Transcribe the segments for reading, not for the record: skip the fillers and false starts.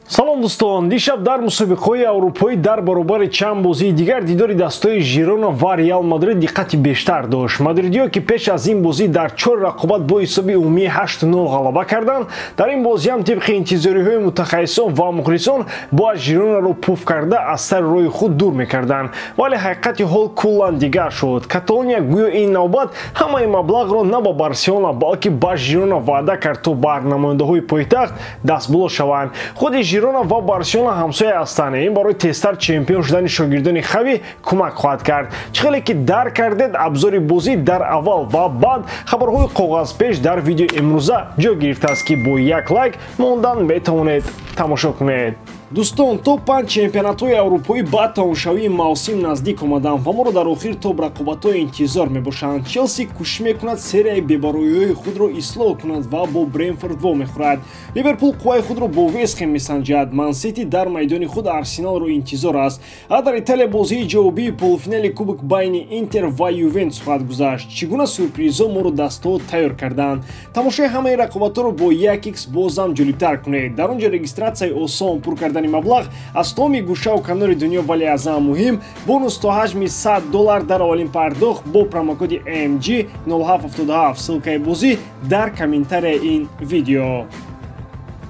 салом дӯстон, дишаб дар мусобиқаҳои аврупоӣ дар баробари чанд бозии дигар дидори дастаҳои Жирона ва Реал Мадрид диққати бештар дошт. Мадридиҳо ки пеш аз ин бозӣ дар 4 рақобат бо ҳисоби умумии 8-0 ғалаба карданд, дар ин бозӣ ҳам тибқи интизориҳои мутахассисон ва мухлисон бояд Жиронаро пуф карда аз сари роҳи худ дур мекарданд. Вале ҳақиқати ҳол куллан дигар шуд. Каталония гӯё ин навбат ҳамаи маблағро на ба Барселона, балки ба Жирона ваъда кард то бар намояндаҳои пойтахт дастболо шаванд. Худи Жирона ва Барселона ҳамсоя ҳастанд. Ин барои тезтар чемпион шудани шогирдони Хави кӯмак хоҳад кард. Чӣ хеле ки дарк кардед абзори бозӣ дар аввал ва баъд хабарҳои коғазпеш дар видеои имрӯза ҷой гирифтааст ки бо як лайк мондан метавонед тамошо кунед. Дӯстон, то 5 чемпионатҳои аврупоӣ ба тамошавии мавсим наздик омаданд ва моро дар охир то рақобатҳо интизор мебошанд. Челси кӯшиш мекунад серияи бебароиҳои худро ислоҳ кунад ва бо Брентфорд во мехӯрад. Ливерпул қувваи худро бо Вестхэм месанҷад. Ман Сити дар майдони худ Арсеналро интизор аст. Дар Италия бозии ҷавобии полуфинали Кубок байни Интер ва Ювентус хоҳад гузашт. Чӣ гуна сюрпризҳо моро дастҳо тайёр карданд? Тамошои ҳамаи рақобатҳоро бо 1x бозам ҷолибтар кунед. Дар он ҷо регистратсияи осон, пур кардани маблағ аз томи гӯшаву канори дунё, вале аз ҳам муҳим бонус то ҳаҷми $100 дар аввалин пардохт бо промокоди AMG 0777. ссилкаи бозӣ дар комментарияи ин видео.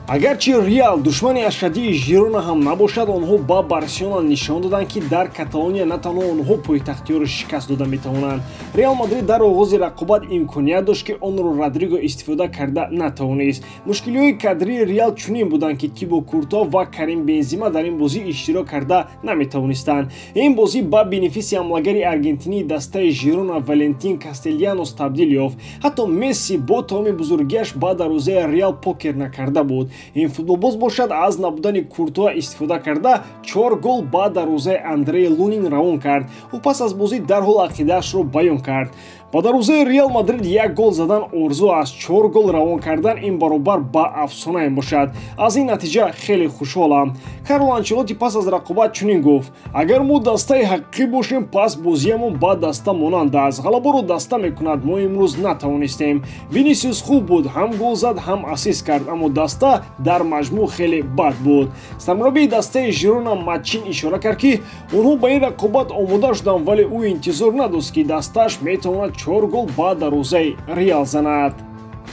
Агарчи Реал душмани ашадии Жирона ҳам набошад, онҳо ба Барселона нишон доданд ки дар Каталония на танҳо онҳо пойтахтиёро шикаст дода метавонанд. Реал Мадрид дар оғози рақобат имконият дошт ки онро Родриго истифода карда натавонист. Мушкилиҳои кадрии Реал чунин буданд ки Тибо Курто ва Карим Бензима дар ин бозӣ иштирок карда наметавонистанд. Ин бозӣ ба бенефиси ҳамлагари аргентинии дастаи Жирона Валентин Кастельянос табдил ёфт. Ҳатто Месси бо тамоми бузургиаш ба дарвозаи Реал покер накарда буд. Ин футболбоз бошад аз набудани Куртуа истифода карда 4 гол ба дарвозаи Андрей Лунин равон кард. Ӯ пас аз бозӣ дарҳол ақидаашро баён кард. Ба дарвозаи Реал Мадрид 1 гол задан орзу аст. 4 гол равон кардан ин баробар ба афсона мебошад. Аз ин натиҷа хеле хушҳолам. Карло Анчелоти пас аз рақобат чунин гуфт: агар мо дастаи ҳақиқӣ бошем, пас бозиамон ба даста монанд аст. ғалабаро даста мекунад. Мо имрӯз натавонистем. Винисиус хуб буд, ҳам гол зад, ҳам ассист кард, аммо даста дар маҷмӯъ хеле бад буд. Сармураббии дастаи Жирона Матчин ишора кард ки онҳо ба ин рақобат омода шуданд, вале ӯ интизор надост ки дастааш метавонад 4 гол ба дарвозаи Реал занад.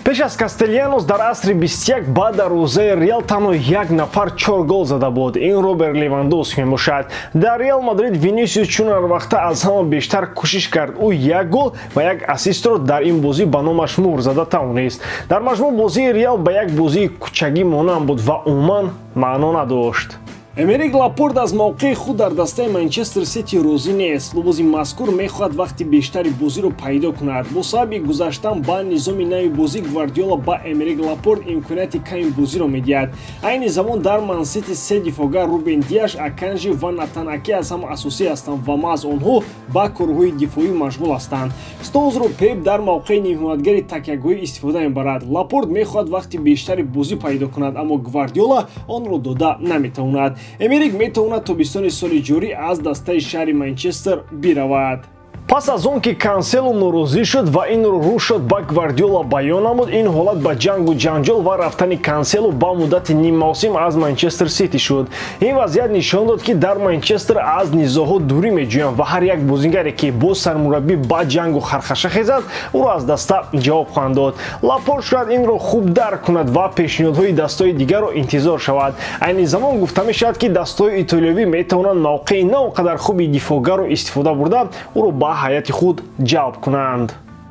Пеш аз Кастельянос дар асри 21 ба дарвозаи Реал танҳо як нафар 4 гол зада буд. Ин Роберт Левандовски мебошад. Дар Реал Мадрид Винисиус чун ҳарвақта аз ҳама бештар кӯшиш кард. Ӯ 1 гол ва 1 ассистро дар ин бозӣ ба номаш муҳр зада тавонист. Дар маҷмӯъ бозии Реал ба як бозии кӯчагӣ монанд буд ва умуман маъно надошт. Эмерик Лапорт аз мавқеи худ дар дастаи Манчестер Сити розӣ нест. Лубози мазкур мехоҳад вақти бештари бозиро пайдо кунад. Бо сабаби гузаштан ба низоми нави бозӣ Гвардиола ба Эмерик Лапорт имконияти ками бозиро медиҳад. Айни замон дар Ман Сити 3 дифоъгар Рубен Диаш, Аканжи ва Натан Аке аз ҳама асосӣ ҳастанд ва маҳз онҳо ба корҳои дифоӣ машғул ҳастанд. Стонзро Пеп дар мавқеи нимҳиматгари такягоҳӣ истифода мебарад. Лапорт мехоҳад вақти бештари бозӣ пайдо кунад, аммо Гвардиола онро дода наметавонад. Эмерик метавонад тобистони соли ҷорӣ аз дастаи шаҳри Манчестер биравад. Пас аз он ки Кансело норозӣ шуд ва инро рӯ шуд ба Гвардиола баён намуд, ин ҳолат ба ҷангу ҷанҷол ва рафтани Кансело ба муддати ним мавсим аз Манчестер Сити шуд. Ин вазъият нишон дод ки дар Манчестер аз низоъҳо дурӣ меҷӯянд ва ҳар як бозингаре ки бо сармураббӣ ба ҷангу хархаша хезад, ӯро аз даста ҷавоб хоҳанд дод. Лапорт шояд инро хуб дарк кунад ва пешниҳодҳои дастаҳои дигарро интизор шавад. Айни замон гуфта мешавад ки дастаҳои итолиёвӣ метавонанд мавқеи на он қадар хуби дифоъгаро истифода бурда, ӯро ба ҳайати худ ҷалб кунанд.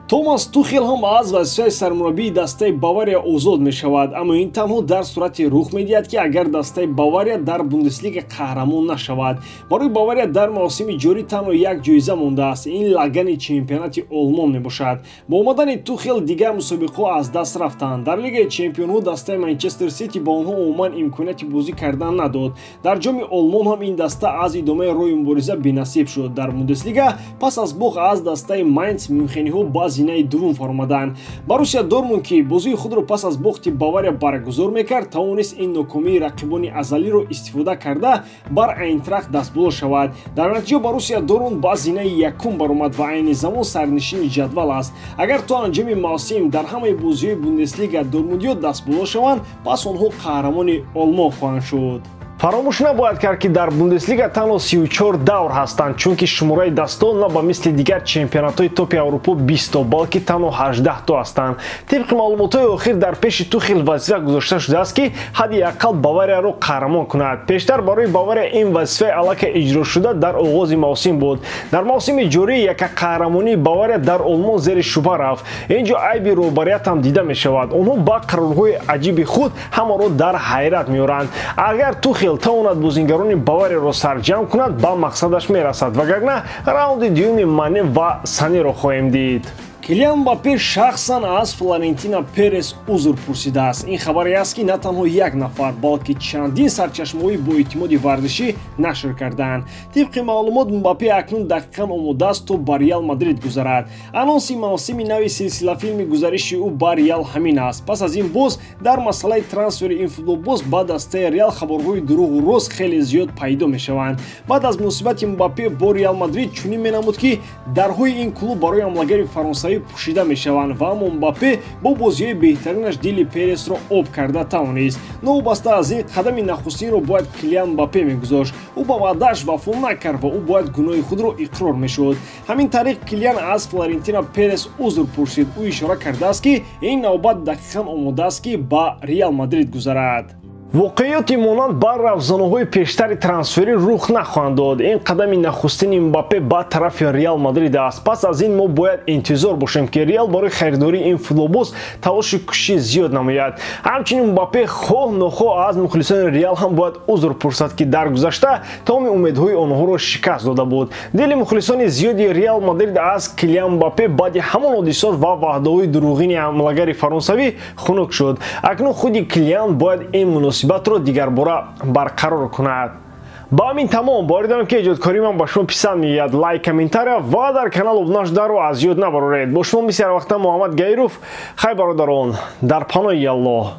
Томас Тухел ҳам аз вазифаи сармураббии дастаи Бавария озод мешавад, аммо ин танҳо дар сурате рух медиҳад ки агар дастаи Бавария дар Бундеслига қаҳрамон нашавад. Барои Бавария дар мавсими ҷорӣ танҳо як ҷоиза мондааст. Ин лагани чемпионати Олмон мебошад. Бо омадани Тухел дигар мусобиқаҳо аз даст рафтанд. Дар Лигаи Чемпионҳо дастаи Манчестер Сити ба онҳо умуман имконияти бозӣ кардан надод. Дар ҷоми Олмон ҳам ин даста аз идомаи роҳи мубориза бенасиб шуд. Дар Бундеслига пас аз бох аз дастаи Майнц мюнхениҳо ба зинаи дуввум фаромаданд. Боруссия Дормунд ки бозии худро пас аз бохти Бавария баргузор мекард, тавонист ин нокомии рақибони азалиро истифода карда бар Айнтрахт дастболо шавад. Дар натиҷа Боруссия Дормунд ба зинаи якум баромад ва айни замон сарнишини ҷадвал аст. Агар то анҷоми мавсим дар ҳамаи бозиҳои Бундеслига дормундиё дастболо шаванд, пас онҳо қаҳрамони олмон хоҳанд шуд. фаромӯш набояд кард ки дар Бундеслига танҳо 34 давр ҳастанд, чунки шумораи дастҳо на ба мисли дигар чемпионатҳои топи Аврупо 20, балки танҳо 18 ҳастанд. Тибқи маълумотҳои охир дар пеши Тухел вазифа гузошта шудааст ки ҳадди ақал Баварияро қаҳрамон кунад. Пештар барои Бавария ин вазифаи аллакай иҷрошуда дар оғози мавсим буд. Дар мавсими ҷорӣ яка қаҳрамонии Бавария дар олмон зери шубҳа рафт. Инҷо айби роҳбариятам дида мешавад. Онҳо ба қарорҳои аҷиби худ ҳамаро дар ҳайрат меоранд. Агар Тухел тавонад бозингарони Баварияро сарҷамъ кунад, ба мақсадаш мерасад, вагарна раунди дуюми Мане ва Санеро хоҳем дид. Килиан Мбаппе шахсан аз Флорентино Перес узр пурсидааст. Ин хабаре аст ки на танҳо як нафар, балки чандин сарчашмаҳои боэътимоди варзишӣ нашр кардаанд. Тибқи маълумот Мбаппе акнун дақиқан омодааст то ба Реал Мадрид гузарад. Анонси мавсими нави силсилафилми гузариши ӯ ба Реал ҳамин аст. Пас аз ин боз дар масъалаи трансфери ин футболбоз ба дастаи Реал хабарҳои дуруғу рост хеле зиёд пайдо мешаванд. Баъд аз муносибати Мбаппе бо Реал Мадрид чунин менамуд ки дарҳои ин клуб барои ҳамлагари фаронсавӣ пӯшида мешаванд ва аммо Мбаппе бо бозиҳои беҳтаринаш дили Пересро об карда тавонист. Новобаста аз ин қадами нахустинро бояд Килиан Мбаппе мегузошт. Ӯ ба ваъдааш вафо накард ва ӯ бояд гуноҳи худро иқрор мешуд. Ҳамин тариқ Килиан аз Флорентино Перес узр пурсид. Ӯ ишора кардааст ки ин навбат дақиқан омодааст ки ба Реал Мадрид гузарад. воқеиёти монанд ба равзаноҳои пештари трансферӣ рух нахоҳанд дод. Ин қадами нахустини Мбаппе ба тарафи Реал Мадрид аст. Пас аз ин мо бояд интизор бошем ки Реал барои харидории ин футболбоз талоши кӯшиши зиёд намояд. Ҳамчунин Мбаппе хоҳ нохоҳ аз мухлисони Реал ҳам бояд узр пурсад ки дар гузашта тамоми умедҳои онҳоро шикаст дода буд. Дили мухлисони зиёди Реал Мадрид аз Килиан Мбаппе баъди ҳамон ҳодисот ва ваъдаҳои дурӯғини ҳамлагари фаронсавӣ хунук шуд. Акнун худи Килиан бояд ин муносибатро дигарбора барқарор кунад. ба ҳамин тамом бори дорам ки эҷодкории ман ба шумо писанд меояд. лайк, комментария ва дар канал обуна шуданро аз ёд набароред. бо шумо мисли ҳар вақта Муҳаммад Гаиров. хай бародарон, дар паноҳи Аллоҳ.